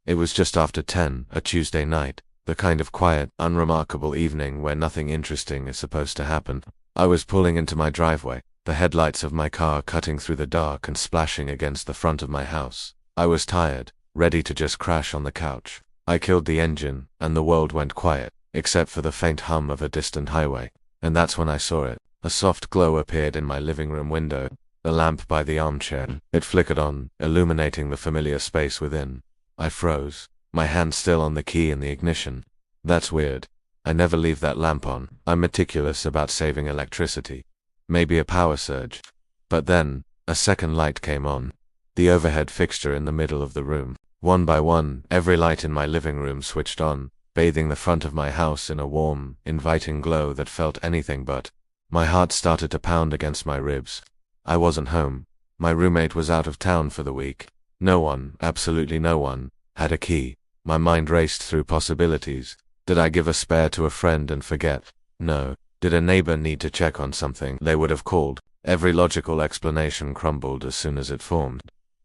It was just after 10, a Tuesday night, the kind of quiet, unremarkable evening where nothing interesting is supposed to happen. I was pulling into my driveway, the headlights of my car cutting through the dark and splashing against the front of my house. I was tired, ready to just crash on the couch. I killed the engine, and the world went quiet, except for the faint hum of a distant highway. And that's when I saw it. A soft glow appeared in my living room window, the lamp by the armchair. It flickered on, illuminating the familiar space within. I froze, my hand still on the key in the ignition. That's weird. I never leave that lamp on. I'm meticulous about saving electricity. Maybe a power surge. But then, a second light came on. The overhead fixture in the middle of the room. One by one, every light in my living room switched on, bathing the front of my house in a warm, inviting glow that felt anything but. My heart started to pound against my ribs. I wasn't home. My roommate was out of town for the week. No one, absolutely no one, had a key. My mind raced through possibilities. Did I give a spare to a friend and forget? No. Did a neighbor need to check on something? They would have called. Every logical explanation crumbled as soon as it formed.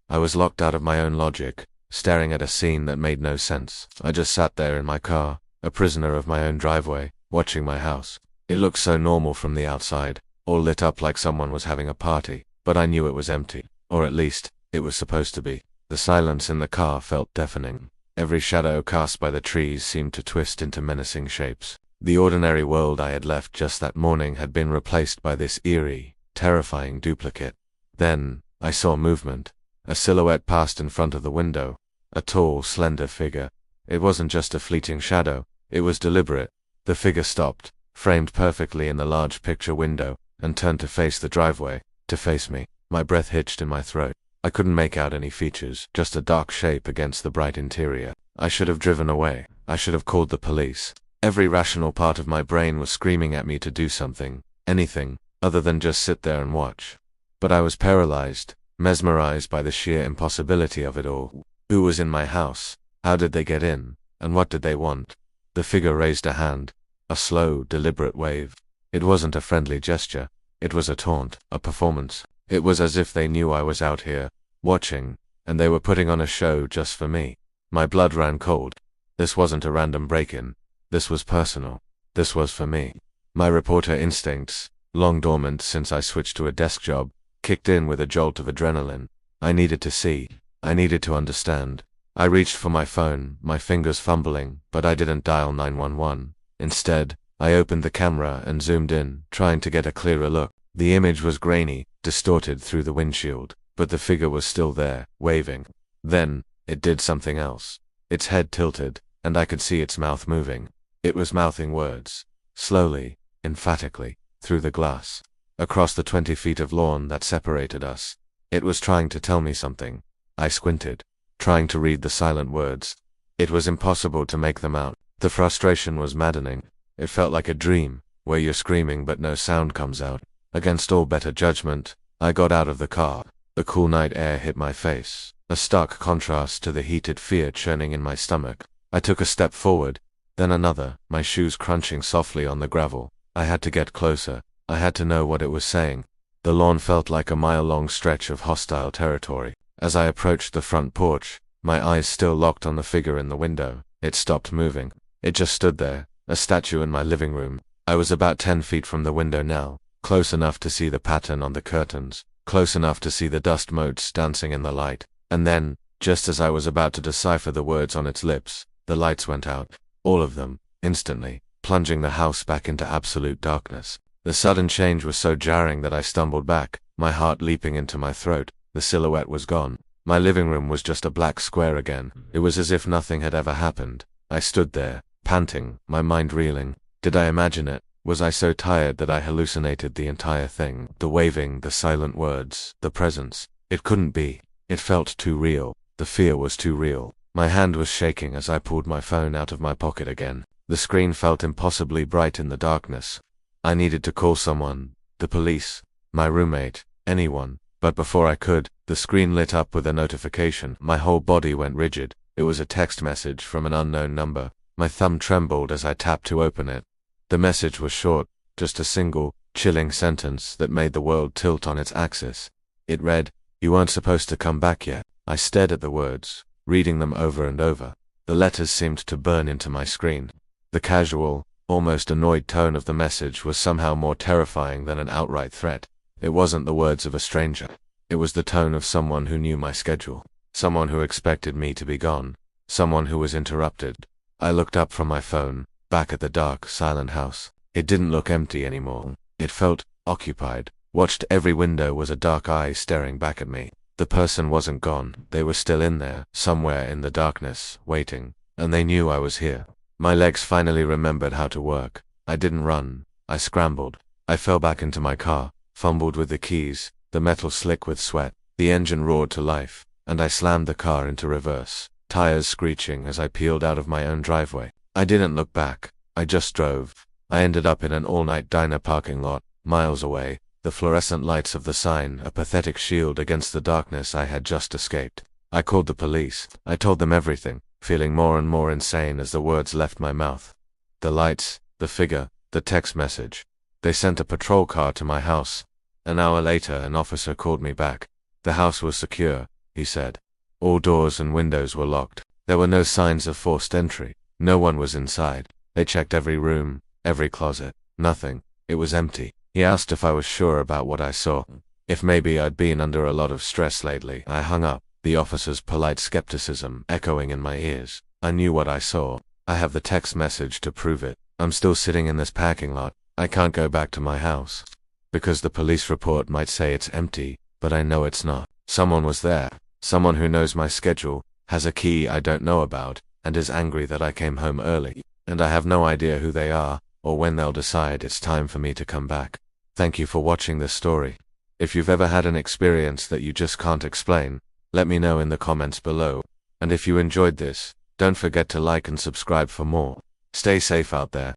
I was locked out of my own logic, staring at a scene that made no sense. I just sat there in my car, a prisoner of my own driveway, watching my house. It looked so normal from the outside, all lit up like someone was having a party, but I knew it was empty. Or at least, it was supposed to be. The silence in the car felt deafening. Every shadow cast by the trees seemed to twist into menacing shapes. The ordinary world I had left just that morning had been replaced by this eerie, terrifying duplicate. Then, I saw movement. A silhouette passed in front of the window. A tall, slender figure. It wasn't just a fleeting shadow, it was deliberate. The figure stopped, framed perfectly in the large picture window, and turned to face the driveway, to face me. My breath hitched in my throat. I couldn't make out any features, just a dark shape against the bright interior. I should have driven away. I should have called the police. Every rational part of my brain was screaming at me to do something, anything, other than just sit there and watch. But I was paralyzed, mesmerized by the sheer impossibility of it all. Who was in my house? How did they get in? And what did they want? The figure raised a hand, a slow, deliberate wave. It wasn't a friendly gesture. It was a taunt, a performance. It was as if they knew I was out here, watching, and they were putting on a show just for me. My blood ran cold. This wasn't a random break-in. This was personal. This was for me. My reporter instincts, long dormant since I switched to a desk job, kicked in with a jolt of adrenaline. I needed to see. I needed to understand. I reached for my phone, my fingers fumbling, but I didn't dial 911. Instead, I opened the camera and zoomed in, trying to get a clearer look. The image was grainy, distorted through the windshield, but the figure was still there, waving. Then, it did something else. Its head tilted, and I could see its mouth moving. It was mouthing words, slowly, emphatically, through the glass, across the 20 feet of lawn that separated us. It was trying to tell me something. I squinted, trying to read the silent words. It was impossible to make them out. The frustration was maddening. It felt like a dream, where you're screaming but no sound comes out. Against all better judgment, I got out of the car. The cool night air hit my face, a stark contrast to the heated fear churning in my stomach. I took a step forward, then another, my shoes crunching softly on the gravel. I had to get closer. I had to know what it was saying. The lawn felt like a mile-long stretch of hostile territory. As I approached the front porch, my eyes still locked on the figure in the window, it stopped moving. It just stood there, a statue in my living room. I was about 10 feet from the window now, close enough to see the pattern on the curtains, close enough to see the dust motes dancing in the light. And then, just as I was about to decipher the words on its lips, the lights went out. All of them, instantly, plunging the house back into absolute darkness. The sudden change was so jarring that I stumbled back, my heart leaping into my throat. The silhouette was gone. My living room was just a black square again. It was as if nothing had ever happened. I stood there, panting, my mind reeling. Did I imagine it? Was I so tired that I hallucinated the entire thing? The waving, the silent words, the presence. It couldn't be. It felt too real. The fear was too real. My hand was shaking as I pulled my phone out of my pocket again. The screen felt impossibly bright in the darkness. I needed to call someone. The police. My roommate. Anyone. But before I could, the screen lit up with a notification. My whole body went rigid. It was a text message from an unknown number. My thumb trembled as I tapped to open it. The message was short, just a single, chilling sentence that made the world tilt on its axis. It read, "You weren't supposed to come back yet." I stared at the words, reading them over and over. The letters seemed to burn into my screen. The casual, almost annoyed tone of the message was somehow more terrifying than an outright threat. It wasn't the words of a stranger. It was the tone of someone who knew my schedule. Someone who expected me to be gone. Someone who was interrupted. I looked up from my phone, back at the dark, silent house. It didn't look empty anymore. It felt occupied. Watched every window was a dark eye staring back at me. The person wasn't gone. They were still in there, somewhere in the darkness, waiting. And they knew I was here. My legs finally remembered how to work. I didn't run. I scrambled. I fell back into my car, fumbled with the keys, the metal slick with sweat. The engine roared to life, and I slammed the car into reverse, tires screeching as I peeled out of my own driveway. I didn't look back. I just drove. I ended up in an all-night diner parking lot, miles away, the fluorescent lights of the sign a pathetic shield against the darkness I had just escaped. I called the police. I told them everything, feeling more and more insane as the words left my mouth. The lights, the figure, the text message. They sent a patrol car to my house. An hour later, an officer called me back. The house was secure, he said. All doors and windows were locked. There were no signs of forced entry. No one was inside. They checked every room, every closet. Nothing. It was empty. He asked if I was sure about what I saw. If maybe I'd been under a lot of stress lately. I hung up, the officer's polite skepticism echoing in my ears. I knew what I saw. I have the text message to prove it. I'm still sitting in this parking lot. I can't go back to my house. Because the police report might say it's empty, but I know it's not. Someone was there. Someone who knows my schedule, has a key I don't know about, and is angry that I came home early. And I have no idea who they are, or when they'll decide it's time for me to come back. Thank you for watching this story. If you've ever had an experience that you just can't explain, let me know in the comments below. And if you enjoyed this, don't forget to like and subscribe for more. Stay safe out there.